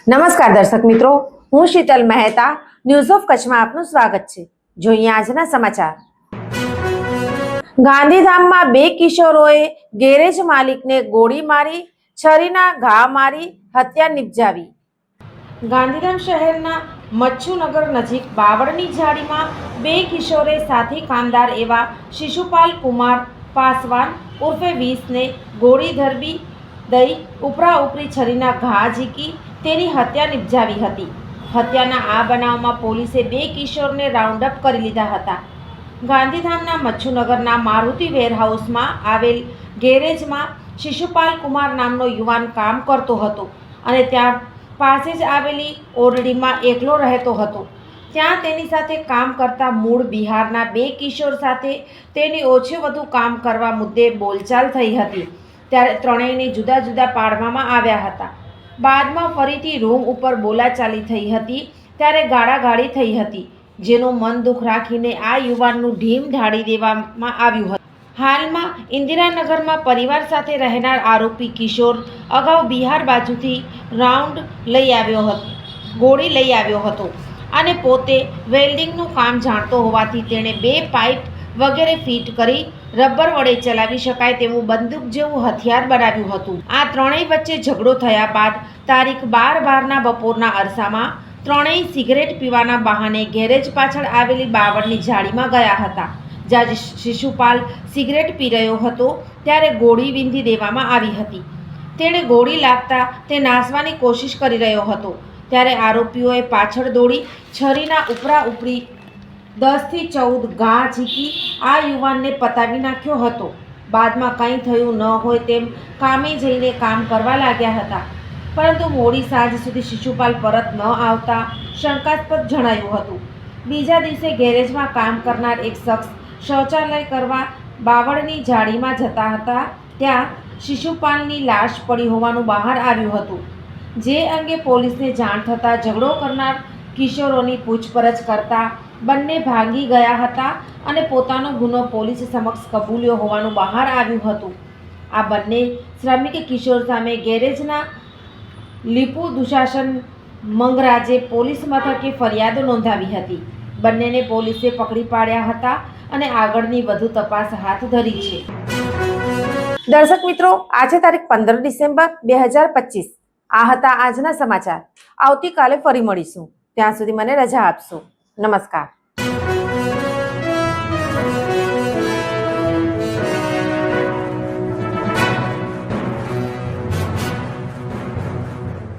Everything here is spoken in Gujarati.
નમસ્કાર દર્શક મિત્રો, હું શીતલ મહેતા ન્યૂઝ ઓફ કચ્છમાં આપનું સ્વાગત છે। જોઈએ આજના સમાચાર। ગાંધીધામમાં બે કિશોરોએ ગેરેજ માલિકને ગોળી મારી છરીના ઘા મારી હત્યા નિપજાવી। ગાંધીધામ શહેરના મચ્છુનગર નજીક બાવળની ઝાડીમાં બે કિશોરે સાથી કામદાર એવા શિશુપાલ કુમાર પાસવાન ઉર્ફે 20ને ગોળી ધરબી દઈ ઉપરા ઉપરી છરીના ઘા ઝીકી તેની હત્યા નિપજાવી હતી। હત્યાના આ બનાવમાં પોલીસે બે કિશોરને રાઉન્ડ અપ કરી લીધા હતા। ગાંધીધામના મચ્છુનગરના મારુતિ વેરહાઉસમાં આવેલ ગેરેજમાં શિશુપાલ કુમાર નામનો યુવાન કામ કરતો હતો અને ત્યાં પાસે જ આવેલી ઓરડીમાં એકલો રહેતો હતો। ત્યાં તેની સાથે કામ કરતા મૂળ બિહારના બે કિશોર સાથે તેની ઓછે વધુ કામ કરવા મુદ્દે બોલચાલ થઈ હતી। ત્યારે ત્રણેયને જુદા જુદા પાડવામાં આવ્યા હતા। બાદમાં ફરીથી રૂમ ઉપર બોલાચાલી થઈ હતી ત્યારે ગાળાગાળી થઈ હતી, જેનું મન દુઃખ રાખીને આ યુવાનનું ઢીમ ઢાળી દેવામાં આવ્યું હતું। હાલમાં ઇન્દિરાનગરમાં પરિવાર સાથે રહેનાર આરોપી કિશોર અગાઉ બિહાર બાજુથી ગોળી લઈ આવ્યો હતો અને પોતે વેલ્ડિંગનું કામ જાણતો હોવાથી તેણે બે પાઇપ વગેરે ફિટ કરી રબર વડે ચલાવી શકાય તેવું બંદૂક જેવું હથિયાર બનાવ્યું હતું। આ ત્રણેય વચ્ચે ઝઘડો થયા બાદ તારીખ 12/12ના બપોરના અરસામાં ત્રણેય સિગરેટ પીવાના બહાને ગેરેજ પાછળ આવેલી બાવળની ઝાડીમાં ગયા હતા। જ્યાં શિશુપાલ સિગરેટ પી રહ્યો હતો ત્યારે ગોળી વીંધી દેવામાં આવી હતી। તેણે ગોળી લાગતા તે નાસવાની કોશિશ કરી રહ્યો હતો ત્યારે આરોપીઓએ પાછળ દોડી છરીના ઉપરા ઉપરી 10થી 14 ઘા ઝીકી આ યુવાનને પતાવી નાખ્યો હતો। બાદમાં કંઈ થયું ન હોય તેમ કામે જઈને કામ કરવા લાગ્યા હતા, પરંતુ મોડી સાંજ સુધી શિશુપાલ પરત ન આવતા શંકાસ્પદ જણાયું હતું। બીજા દિવસે ગેરેજમાં કામ કરનાર એક શખ્સ શૌચાલય કરવા બાવળની ઝાડીમાં જતા હતા ત્યાં શિશુપાલની લાશ પડી હોવાનું બહાર આવ્યું હતું, જે અંગે પોલીસને જાણ થતાં ઝઘડો કરનાર કિશોરોની પૂછપરછ કરતા બંને ભાગી ગયા હતા અને પોતાનો ગુનો પોલીસ સમક્ષ કબૂલ્યો હોવાનું બહાર આવ્યું હતું। આ બંને શ્રમિક કિશોર સામે ગેરેજના લીપુ દુશાસન મંગરાજે પોલીસ મથકે ફરિયાદ નોંધાવી હતી। બંનેને પોલીસે પકડી પાડ્યા હતા અને આગળની વધુ તપાસ હાથ ધરી છે। દર્શક મિત્રો, આજે તારીખ 15 ડિસેમ્બર 2025 આ હતા આજના સમાચાર। આવતીકાલે ફરી મળીશું, ત્યાં સુધી મને રજા આપશો। નમસ્કાર।